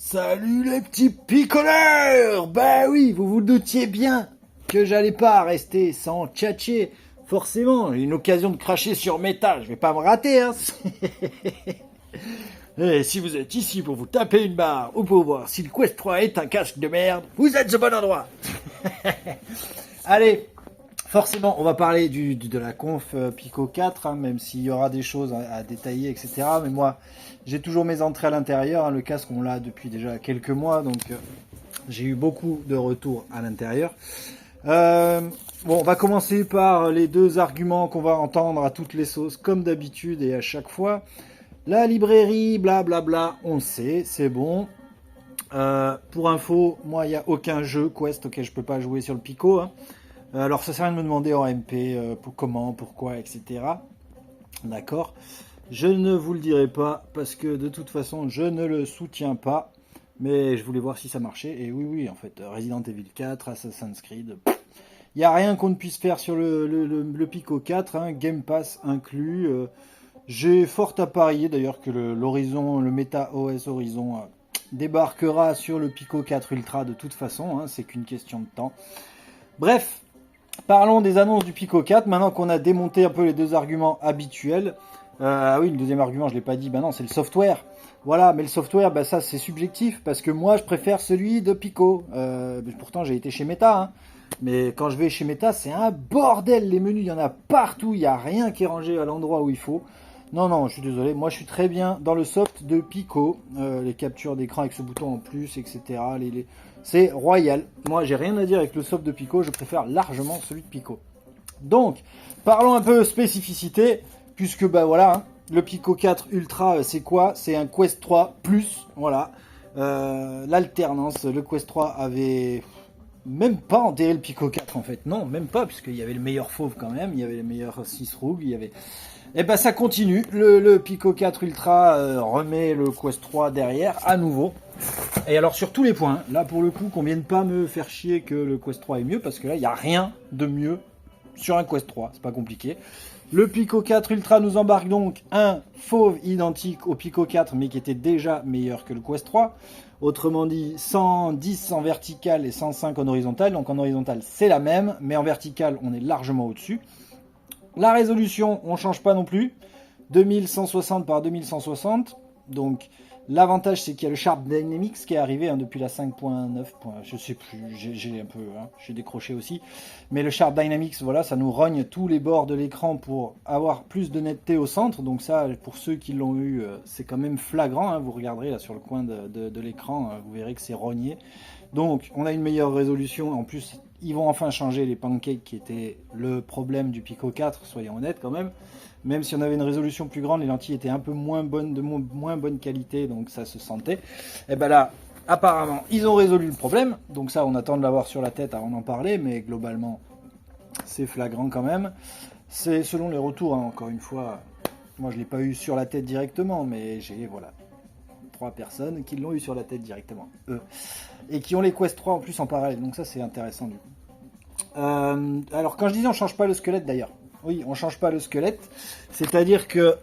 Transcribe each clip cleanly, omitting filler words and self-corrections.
Salut les petits picoleurs! Bah oui, vous vous doutiez bien que j'allais pas rester sans tchatcher. Forcément, j'ai une occasion de cracher sur méta, je vais pas me rater, hein. Et si vous êtes ici pour vous taper une barre ou pour voir si le Quest 3 est un casque de merde, vous êtes au bon endroit. Allez, forcément, on va parler de la conf Pico 4, hein, même s'il y aura des choses à détailler, etc. Mais moi, j'ai toujours mes entrées à l'intérieur. Hein, le casque, on l'a depuis déjà quelques mois, donc j'ai eu beaucoup de retours à l'intérieur. Bon, on va commencer par les deux arguments qu'on va entendre à toutes les sauces, comme d'habitude et à chaque fois. La librairie, blablabla, on le sait, c'est bon. Pour info, moi, il n'y a aucun jeu Quest auquel je peux pas jouer sur le Pico. Hein. Alors, ça sert à rien de me demander en MP comment, pourquoi, etc. D'accord. Je ne vous le dirai pas parce que de toute façon, je ne le soutiens pas. Mais je voulais voir si ça marchait. Et oui, en fait, Resident Evil 4, Assassin's Creed. Il n'y a rien qu'on ne puisse faire sur le Pico 4, hein, Game Pass inclus. J'ai fort à parier d'ailleurs que l'Horizon, le Meta OS Horizon débarquera sur le Pico 4 Ultra de toute façon, hein, c'est qu'une question de temps. Bref, parlons des annonces du Pico 4, maintenant qu'on a démonté un peu les deux arguments habituels. Ah oui, le deuxième argument, je ne l'ai pas dit, bah non, c'est le software. Voilà, mais le software, bah ça c'est subjectif, parce que moi je préfère celui de Pico. Pourtant j'ai été chez Meta, hein. Mais quand je vais chez Meta, c'est un bordel, les menus, il y en a partout, il n'y a rien qui est rangé à l'endroit où il faut. Non, je suis désolé, moi je suis très bien dans le soft de Pico, les captures d'écran avec ce bouton en plus, etc. C'est royal. Moi j'ai rien à dire avec le soft de Pico, je préfère largement celui de Pico. Donc, parlons un peu spécificité, puisque bah voilà, hein, le Pico 4 Ultra c'est quoi? C'est un Quest 3 Plus, voilà. L'alternance, le Quest 3 avait même pas enterré le Pico 4 en fait, non, même pas, puisqu'il y avait le meilleur fauve quand même, il y avait le meilleur 6 rouges, il y avait... Et ben ça continue, le Pico 4 Ultra remet le Quest 3 derrière à nouveau. Et alors sur tous les points, là pour le coup qu'on vienne pas me faire chier que le Quest 3 est mieux, parce que là il n'y a rien de mieux sur un Quest 3, c'est pas compliqué. Le Pico 4 Ultra nous embarque donc un fauve identique au Pico 4 mais qui était déjà meilleur que le Quest 3. Autrement dit 110 en vertical et 105 en horizontal, donc en horizontal c'est la même, mais en vertical on est largement au-dessus. La résolution, on ne change pas non plus. 2160 par 2160. Donc, l'avantage, c'est qu'il y a le Sharp Dynamics qui est arrivé hein, depuis la 5.9. Je sais plus, j'ai un peu, hein, j'ai décroché aussi. Mais le Sharp Dynamics, voilà, ça nous rogne tous les bords de l'écran pour avoir plus de netteté au centre. Donc ça, pour ceux qui l'ont eu, c'est quand même flagrant. Hein, vous regarderez là sur le coin de l'écran, vous verrez que c'est rogné. Donc, on a une meilleure résolution. En plus, ils vont enfin changer les pancakes qui étaient le problème du Pico 4, soyons honnêtes quand même. Même si on avait une résolution plus grande, les lentilles étaient un peu moins bonnes, de moins bonne qualité, donc ça se sentait. Et ben là, apparemment, ils ont résolu le problème. Donc ça, on attend de l'avoir sur la tête avant d'en parler, mais globalement, c'est flagrant quand même. C'est selon les retours, hein, encore une fois. Moi, je ne l'ai pas eu sur la tête directement, mais j'ai, voilà, 3 personnes qui l'ont eu sur la tête directement, eux. Et qui ont les Quest 3 en plus en parallèle, donc ça c'est intéressant du coup. Alors quand je disais on change pas le squelette d'ailleurs, oui on change pas le squelette, c'est-à-dire que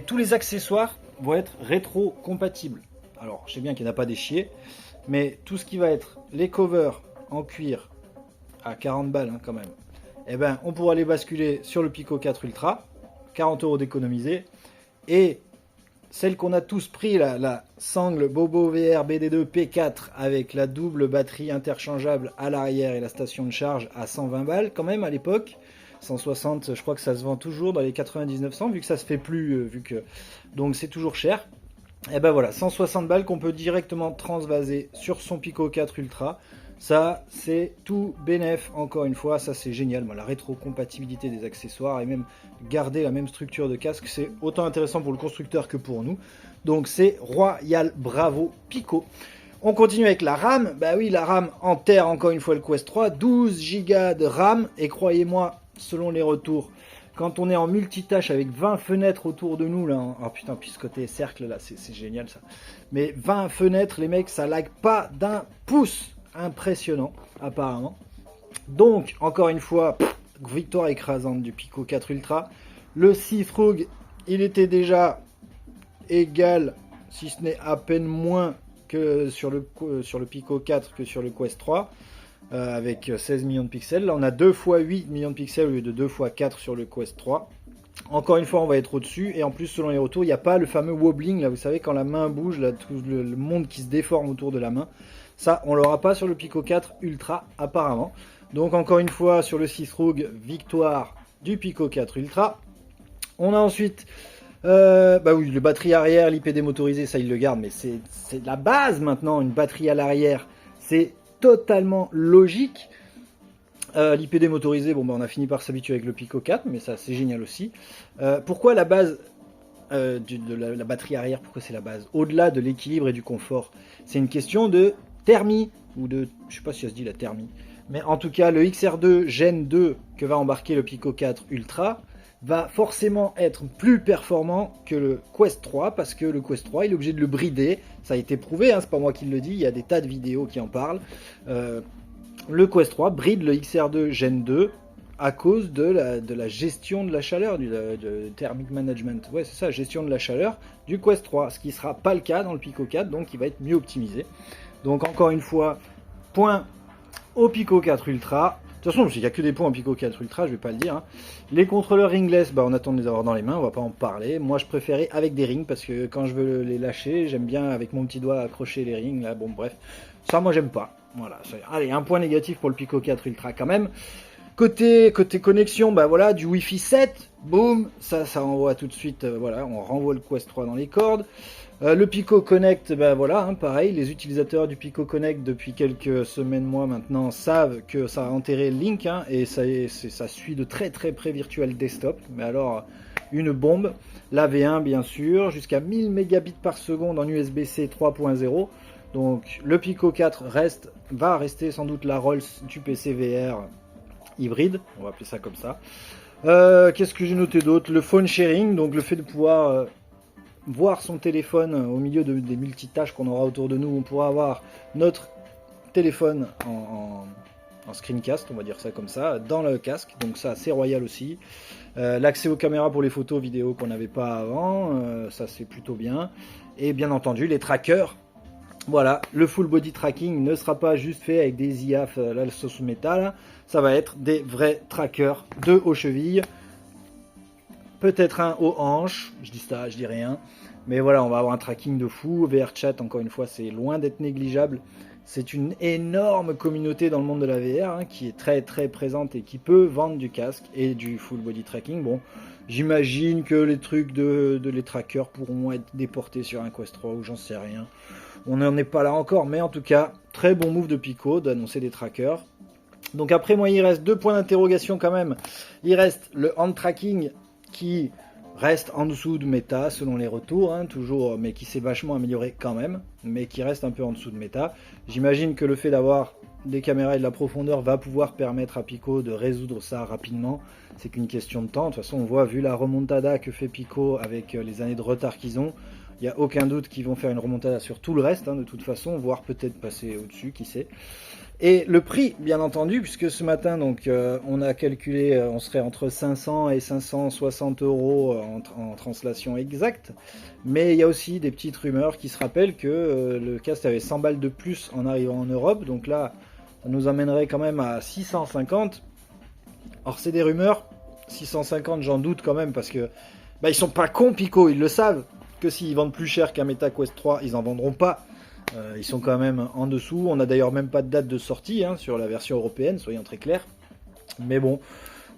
tous les accessoires vont être rétro-compatibles. Alors je sais bien qu'il n'y en a pas des chiés, mais tout ce qui va être les covers en cuir à 40 balles hein, quand même, eh ben, on pourra les basculer sur le Pico 4 Ultra, 40 € d'économiser, et celle qu'on a tous pris, la Sangle Bobo VR BD2 P4 avec la double batterie interchangeable à l'arrière et la station de charge à 120 balles quand même à l'époque. 160, je crois que ça se vend toujours dans les 99 vu que ça se fait plus, donc c'est toujours cher. Et ben voilà, 160 balles qu'on peut directement transvaser sur son Pico 4 Ultra. Ça, c'est tout bénef, encore une fois, ça c'est génial. La rétrocompatibilité des accessoires et même garder la même structure de casque, c'est autant intéressant pour le constructeur que pour nous. Donc c'est royal, bravo Pico. On continue avec la RAM. Bah oui, la RAM enterre encore une fois le Quest 3, 12 Go de RAM. Et croyez-moi, selon les retours, quand on est en multitâche avec 20 fenêtres autour de nous, là, oh putain, puis ce côté cercle là, c'est génial ça. Mais 20 fenêtres, les mecs, ça lag pas d'un pouce. Impressionnant apparemment. Donc encore une fois, victoire écrasante du Pico 4 Ultra. Le Seafrog, il était déjà égal, si ce n'est à peine moins que sur le Pico 4 que sur le Quest 3, avec 16 millions de pixels. Là, on a 2 x 8 millions de pixels au lieu de 2 x 4 sur le Quest 3. Encore une fois, on va être au-dessus, et en plus, selon les retours, il n'y a pas le fameux wobbling, là, vous savez, quand la main bouge, là, tout le monde qui se déforme autour de la main. Ça, on l'aura pas sur le Pico 4 Ultra, apparemment. Donc, encore une fois, sur le 6 ROG, victoire du Pico 4 Ultra. On a ensuite, bah oui, le batterie arrière, l'IPD motorisé, ça, il le garde, mais c'est la base, maintenant, une batterie à l'arrière. C'est totalement logique. L'IPD motorisé, bon, bah, on a fini par s'habituer avec le Pico 4, mais ça c'est génial aussi. Pourquoi la base de la batterie arrière, pourquoi c'est la base? Au-delà de l'équilibre et du confort, c'est une question de thermie, ou de, je sais pas si ça se dit la thermie, mais en tout cas le XR2 Gen 2 que va embarquer le Pico 4 Ultra va forcément être plus performant que le Quest 3, parce que le Quest 3 il est obligé de le brider, ça a été prouvé, hein, c'est pas moi qui le dis, il y a des tas de vidéos qui en parlent. Le Quest 3 bride le XR2 Gen 2 à cause de la gestion de la chaleur, du thermic management. Ouais, c'est ça, gestion de la chaleur du Quest 3, ce qui ne sera pas le cas dans le Pico 4, donc il va être mieux optimisé. Donc encore une fois, point au Pico 4 Ultra. De toute façon, il n'y a que des points au Pico 4 Ultra, je vais pas le dire. Hein. Les contrôleurs ringless, bah, on attend de les avoir dans les mains, on va pas en parler. Moi, je préférais avec des rings, parce que quand je veux les lâcher, j'aime bien avec mon petit doigt accrocher les rings. Là, bon, bref, ça, moi, j'aime pas. Voilà, allez, un point négatif pour le Pico 4 Ultra quand même. Côté connexion, bah voilà, du Wi-Fi 7, boum, ça envoie tout de suite, voilà, on renvoie le Quest 3 dans les cordes. Le Pico Connect, bah voilà, hein, pareil, les utilisateurs du Pico Connect depuis quelques semaines, mois maintenant, savent que ça a enterré Link, hein, et ça suit de très très près Virtual Desktop, mais alors une bombe. La V1 bien sûr, jusqu'à 1000 mégabits par seconde en USB-C 3.0. Donc le Pico 4 va rester sans doute la Rolls du PC VR hybride, on va appeler ça comme ça. Qu'est-ce que j'ai noté d'autre? Le phone sharing, donc le fait de pouvoir voir son téléphone au milieu des multitâches qu'on aura autour de nous. On pourra avoir notre téléphone en screencast, on va dire ça comme ça, dans le casque, donc ça c'est royal aussi. L'accès aux caméras pour les photos, vidéos qu'on n'avait pas avant, ça c'est plutôt bien. Et bien entendu les trackers. Voilà, le full body tracking ne sera pas juste fait avec des IAF, là, le sauce métal, ça va être des vrais trackers, 2 aux chevilles, peut-être un aux hanches, je dis ça, je dis rien, mais voilà, on va avoir un tracking de fou. VRChat, encore une fois, c'est loin d'être négligeable, c'est une énorme communauté dans le monde de la VR, hein, qui est très très présente et qui peut vendre du casque et du full body tracking. Bon, j'imagine que les trucs les trackers pourront être déportés sur un Quest 3 ou j'en sais rien. On n'en est pas là encore, mais en tout cas, très bon move de Pico d'annoncer des trackers. Donc après moi, il reste 2 points d'interrogation quand même. Il reste le hand tracking qui reste en dessous de méta selon les retours, hein, toujours, mais qui s'est vachement amélioré quand même, mais qui reste un peu en dessous de méta. J'imagine que le fait d'avoir des caméras et de la profondeur va pouvoir permettre à Pico de résoudre ça rapidement. C'est qu'une question de temps. De toute façon, on voit, vu la remontada que fait Pico avec les années de retard qu'ils ont, il n'y a aucun doute qu'ils vont faire une remontada sur tout le reste, hein, de toute façon, voire peut-être passer au-dessus, qui sait. Et le prix, bien entendu, puisque ce matin, donc, on a calculé, on serait entre 500 et 560 euros en translation exacte. Mais il y a aussi des petites rumeurs qui se rappellent que le casque avait 100 balles de plus en arrivant en Europe. Donc là, ça nous amènerait quand même à 650. Or, c'est des rumeurs. 650, j'en doute quand même, parce que bah, ils sont pas cons, Pico, ils le savent. Que s'ils vendent plus cher qu'un Meta Quest 3, ils en vendront pas. Ils sont quand même en dessous. On n'a d'ailleurs même pas de date de sortie, hein, sur la version européenne, soyons très clairs. Mais bon,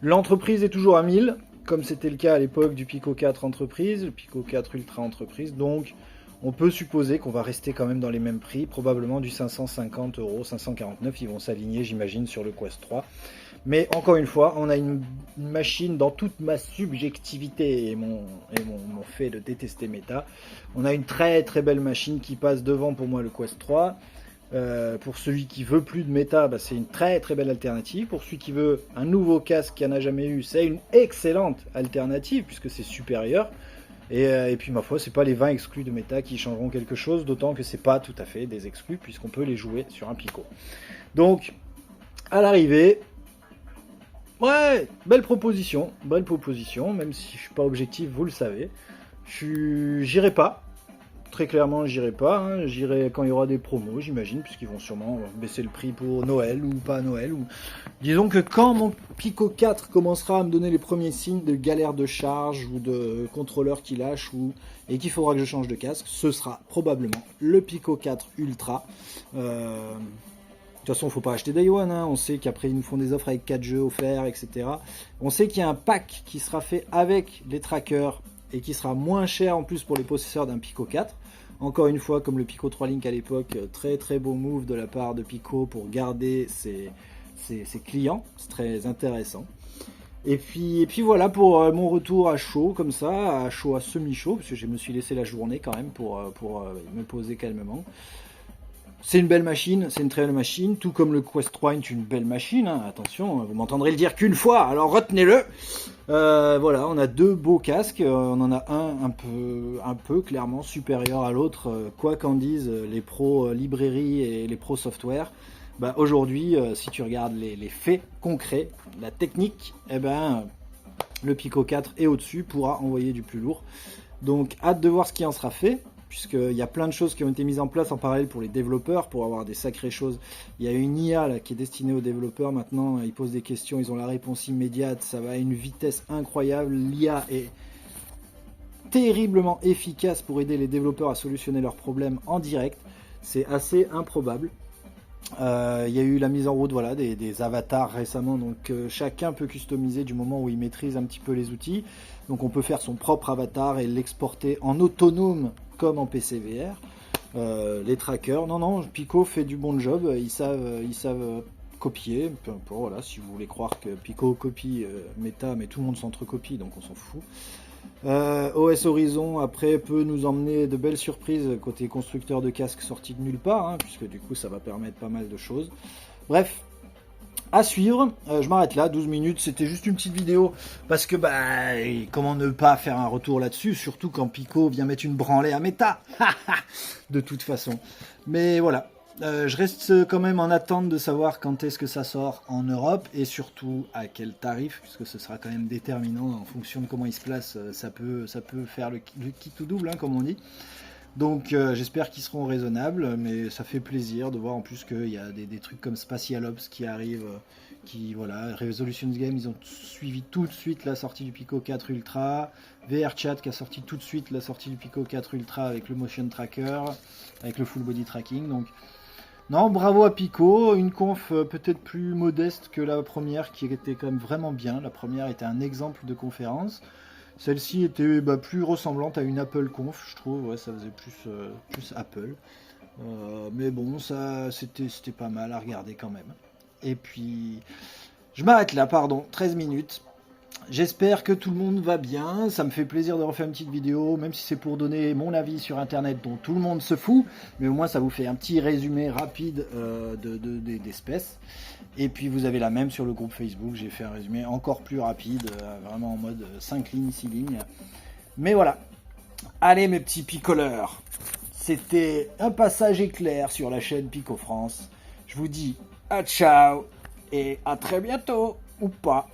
l'entreprise est toujours à 1000, comme c'était le cas à l'époque du Pico 4 entreprise, le Pico 4 Ultra entreprise. Donc on peut supposer qu'on va rester quand même dans les mêmes prix, probablement du 550 euros, 549, ils vont s'aligner, j'imagine, sur le Quest 3. Mais encore une fois, on a une machine, dans toute ma subjectivité et mon fait de détester Meta, on a une très très belle machine qui passe devant pour moi le Quest 3. Pour celui qui veut plus de Meta, bah, c'est une très très belle alternative. Pour celui qui veut un nouveau casque qu'il n'y en a jamais eu, c'est une excellente alternative puisque c'est supérieur. Et puis ma foi, c'est pas les 20 exclus de Meta qui changeront quelque chose, d'autant que c'est pas tout à fait des exclus puisqu'on peut les jouer sur un Pico. Donc, à l'arrivée, ouais, belle proposition, même si je suis pas objectif, vous le savez. J'irai pas, très clairement, j'irai pas. Hein. J'irai quand il y aura des promos, j'imagine, puisqu'ils vont sûrement baisser le prix pour Noël ou pas Noël. Ou... Disons que quand mon Pico 4 commencera à me donner les premiers signes de galère de charge ou de contrôleur qui lâche et qu'il faudra que je change de casque, ce sera probablement le Pico 4 Ultra. De toute façon, il ne faut pas acheter Day One. Hein. On sait qu'après, ils nous font des offres avec 4 jeux offerts, etc. On sait qu'il y a un pack qui sera fait avec les trackers et qui sera moins cher en plus pour les possesseurs d'un Pico 4. Encore une fois, comme le Pico 3 Link à l'époque, très très beau move de la part de Pico pour garder ses clients. C'est très intéressant. Et puis voilà pour mon retour à chaud, comme ça, à chaud, à semi-chaud, parce que je me suis laissé la journée quand même pour me poser calmement. C'est une belle machine, c'est une très belle machine, tout comme le Quest 3 est une belle machine, hein. Attention, vous m'entendrez le dire qu'une fois, alors retenez-le. Voilà, on a deux beaux casques, on en a un peu clairement supérieur à l'autre, quoi qu'en disent les pros librairie et les pros software. Bah, aujourd'hui, si tu regardes les faits concrets, la technique, eh ben, le Pico 4 est au-dessus, pourra envoyer du plus lourd. Donc hâte de voir ce qui en sera fait, puisqu'il y a plein de choses qui ont été mises en place en parallèle pour les développeurs, pour avoir des sacrées choses. Il y a une IA là, qui est destinée aux développeurs maintenant, ils posent des questions, ils ont la réponse immédiate, ça va à une vitesse incroyable. L'IA est terriblement efficace pour aider les développeurs à solutionner leurs problèmes en direct. C'est assez improbable. Il y a eu la mise en route voilà, des avatars récemment, donc chacun peut customiser du moment où il maîtrise un petit peu les outils. Donc on peut faire son propre avatar et l'exporter en autonome comme en PC VR. Les trackers, non, Pico fait du bon job, ils savent copier, peu importe, voilà, si vous voulez croire que Pico copie Meta, mais tout le monde s'entrecopie, donc on s'en fout. OS Horizon après peut nous emmener de belles surprises côté constructeur de casques sortis de nulle part, hein, puisque du coup ça va permettre pas mal de choses. Bref, à suivre. Je m'arrête là, 12 minutes, c'était juste une petite vidéo parce que comment ne pas faire un retour là-dessus, surtout quand Pico vient mettre une branlée à Meta de toute façon. Mais voilà. Je reste quand même en attente de savoir quand est-ce que ça sort en Europe et surtout à quel tarif, puisque ce sera quand même déterminant en fonction de comment il se place. Ça peut faire le kit tout double, hein, comme on dit. Donc j'espère qu'ils seront raisonnables, mais ça fait plaisir de voir en plus qu'il y a des trucs comme Spatial Ops qui arrivent, voilà, Resolutions Game, ils ont suivi tout de suite la sortie du Pico 4 Ultra, VRChat qui a sorti tout de suite la sortie du Pico 4 Ultra avec le Motion Tracker, avec le Full Body Tracking, donc non, bravo à Pico, une conf peut-être plus modeste que la première qui était quand même vraiment bien. La première était un exemple de conférence. Celle-ci était plus ressemblante à une Apple Conf, je trouve. Ouais, ça faisait plus Apple. Mais bon, ça c'était pas mal à regarder quand même. Et puis, je m'arrête là, pardon, 13 minutes. J'espère que tout le monde va bien, ça me fait plaisir de refaire une petite vidéo, même si c'est pour donner mon avis sur internet dont tout le monde se fout, mais au moins ça vous fait un petit résumé rapide d'espèces. Et puis vous avez la même sur le groupe Facebook, j'ai fait un résumé encore plus rapide, vraiment en mode 5 lignes, 6 lignes. Mais voilà, allez mes petits picoleurs, c'était un passage éclair sur la chaîne Pico France. Je vous dis à ciao et à très bientôt, ou pas.